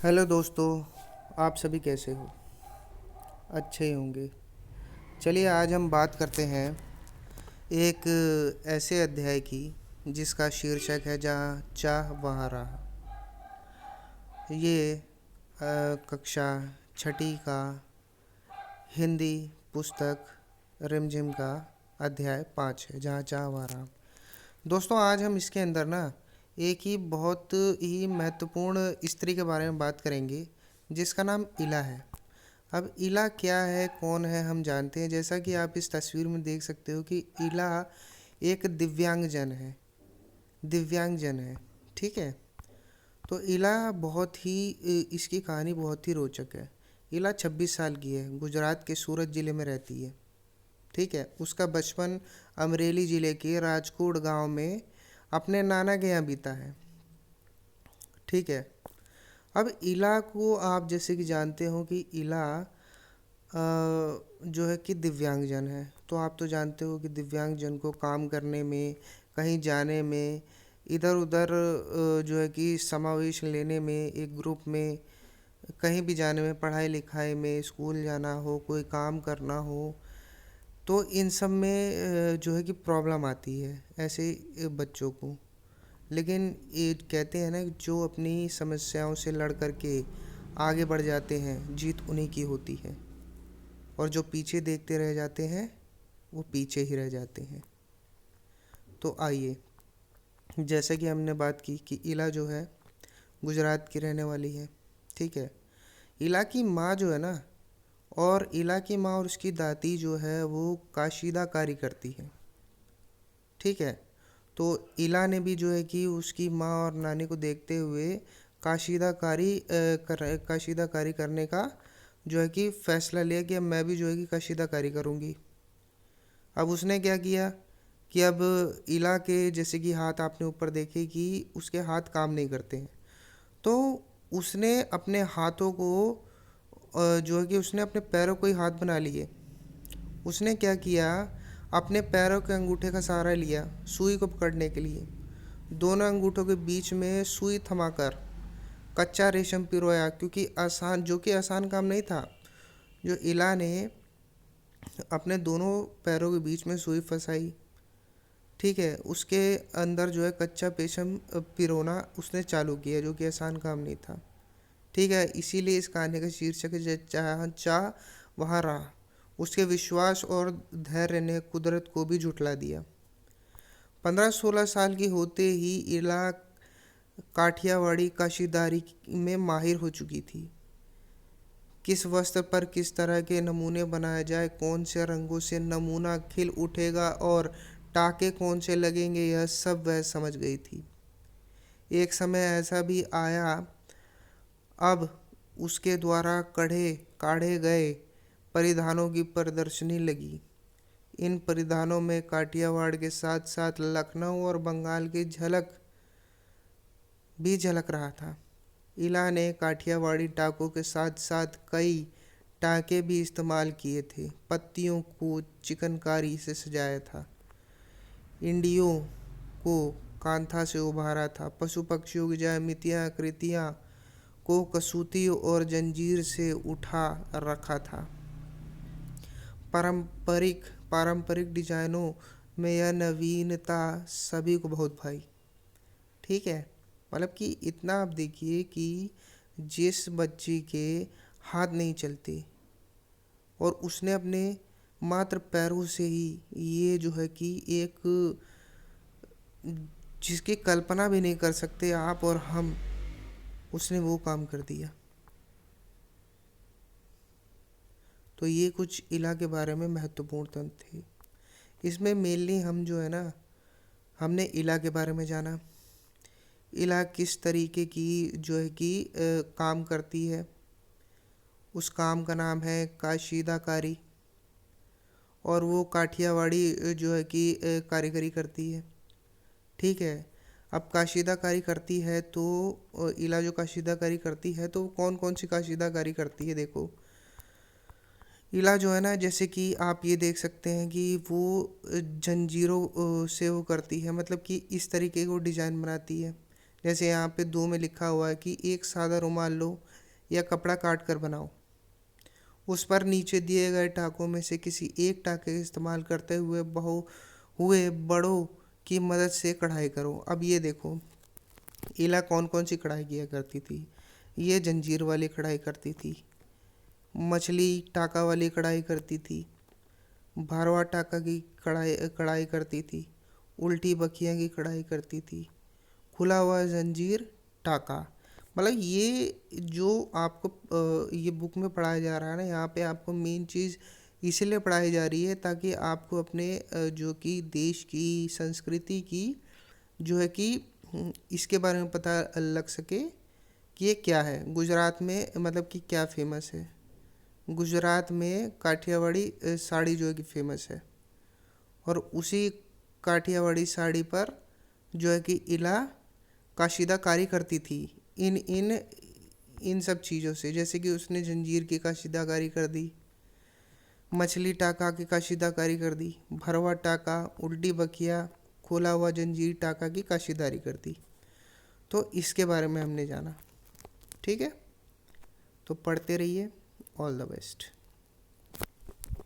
Hello दोस्तों। आप सभी कैसे हो? अच्छे ही होंगे। चलिए आज हम बात करते हैं एक ऐसे अध्याय की जिसका शीर्षक है जहाँ चाह वहाँ राह। ये कक्षा छठी का हिंदी पुस्तक रिमझिम का अध्याय 5 है, जहाँ चाह वहाँ राह। दोस्तों आज हम इसके अंदर ना एक ही बहुत ही महत्वपूर्ण स्त्री के बारे में बात करेंगे जिसका नाम इला है। अब इला क्या है, कौन है, हम जानते हैं। जैसा कि आप इस तस्वीर में देख सकते हो कि इला एक दिव्यांगजन है। ठीक है। तो इला बहुत ही इसकी कहानी बहुत ही रोचक है। इला 26 साल की है, गुजरात के सूरत ज़िले में रहती है। ठीक है। उसका बचपन अमरेली ज़िले के राजकोट गांव में अपने नाना के यहाँ बीता है। ठीक है। अब इला को आप जैसे कि जानते हो कि इला जो है कि दिव्यांगजन है। तो आप तो जानते हो कि दिव्यांगजन को काम करने में, कहीं जाने में, इधर उधर जो है कि समावेश लेने में, एक ग्रुप में कहीं भी जाने में, पढ़ाई लिखाई में, स्कूल जाना हो, कोई काम करना हो, तो इन सब में जो है कि प्रॉब्लम आती है ऐसे बच्चों को। लेकिन ये कहते हैं ना कि जो अपनी समस्याओं से लड़ कर के आगे बढ़ जाते हैं, जीत उन्हीं की होती है। और जो पीछे देखते रह जाते हैं वो पीछे ही रह जाते हैं। तो आइए, जैसे कि हमने बात की कि इला जो है गुजरात की रहने वाली है। ठीक है। इला की माँ जो है ना, और इला की माँ और उसकी दादी जो है वो काशीदाकारी करती है। ठीक है। तो इला ने भी जो है कि उसकी माँ और नानी को देखते हुए काशीदाकारी करने का जो है कि फैसला लिया कि अब मैं भी जो है कि कशीदाकारी करूँगी। अब उसने क्या किया कि अब इला के जैसे कि हाथ आपने ऊपर देखे कि उसके हाथ काम नहीं करते हैं। तो उसने अपने हाथों को जो है कि उसने अपने पैरों को ही हाथ बना लिए। उसने क्या किया, अपने पैरों के अंगूठे का सहारा लिया सुई को पकड़ने के लिए। दोनों अंगूठों के बीच में सुई थमाकर कच्चा रेशम पिरोया, क्योंकि आसान काम नहीं था। जो इला ने अपने दोनों पैरों के बीच में सुई फंसाई। ठीक है। उसके अंदर जो है कच्चा रेशम पिरोना उसने चालू किया, जो कि आसान काम नहीं था। ठीक है। इसीलिए इस कहानी का शीर्षक है चाह चाह वहाँ रहा। उसके विश्वास और धैर्य ने कुदरत को भी झुठला दिया। 15-16 साल की होते ही इला काठियावाड़ी कशीदारी में माहिर हो चुकी थी। किस वस्त्र पर किस तरह के नमूने बनाए जाए, कौन से रंगों से नमूना खिल उठेगा और टाके कौन से लगेंगे, यह सब वह समझ गई थी। एक समय ऐसा भी आया, अब उसके द्वारा काढ़े गए परिधानों की प्रदर्शनी लगी। इन परिधानों में काठियावाड़ के साथ साथ लखनऊ और बंगाल की झलक भी झलक रहा था। इला ने काठियावाड़ी टाकों के साथ साथ कई टाके भी इस्तेमाल किए थे। पत्तियों को चिकनकारी से सजाया था, इंडियों को कांथा से उभारा था, पशु पक्षियों की ज्यामितीय आकृतियाँ को कसूती और जंजीर से उठा रखा था। पारंपरिक पारंपरिक डिजाइनों में यह नवीनता सभी को बहुत भाई। ठीक है। मतलब कि इतना आप देखिए कि जिस बच्ची के हाथ नहीं चलते और उसने अपने मात्र पैरों से ही ये जो है कि एक जिसकी कल्पना भी नहीं कर सकते आप और हम, उसने वो काम कर दिया। तो ये कुछ इला के बारे में महत्वपूर्ण तथ्य थे। इसमें मेनली हम जो है ना, हमने इला के बारे में जाना। इला किस तरीके की जो है कि काम करती है। उस काम का नाम है काशीदाकारी, और वो काठियावाड़ी जो है कि कारीगरी करती है। ठीक है। अब काशीदाकारी करती है तो इला जो काशीदाकारी करती है तो कौन कौन सी काशीदाकारी करती है, देखो। इला जो है ना, जैसे कि आप ये देख सकते हैं कि वो जंजीरों से वो करती है, मतलब कि इस तरीके को डिज़ाइन बनाती है। जैसे यहाँ पे 2 में लिखा हुआ है कि एक सादा रुमाल लो, या कपड़ा काट कर बनाओ। उस पर नीचे दिए गए टाकों में से किसी एक टाके का इस्तेमाल करते हुए बड़ों की मदद से कढ़ाई करो। अब ये देखो, इला कौन कौन सी कढ़ाई किया करती थी। ये जंजीर वाली कढ़ाई करती थी, मछली टाका वाली कढ़ाई करती थी, भारवा टाका की कढ़ाई कढ़ाई करती थी, उल्टी बखिया की कढ़ाई करती थी, खुला हुआ जंजीर टाका। मतलब ये जो आपको ये बुक में पढ़ाया जा रहा है ना, यहाँ पे आपको मेन चीज़ इसलिए पढ़ाई जा रही है ताकि आपको अपने जो कि देश की संस्कृति की जो है कि इसके बारे में पता लग सके कि ये क्या है गुजरात में, मतलब कि क्या फेमस है। गुजरात में काठियावाड़ी साड़ी जो है कि फेमस है, और उसी काठियावाड़ी साड़ी पर जो है कि इला काशीदाकारी करती थी इन इन इन सब चीज़ों से। जैसे कि उसने जंजीर की काशीदाकारी कर दी, मछली टाका की काशीदाकारी कर दी, भरवा टाका, उल्टी बखिया, खोला हुआ जंजीर टाका की काशीदारी कर दी। तो इसके बारे में हमने जाना। ठीक है, तो पढ़ते रहिए। All the best.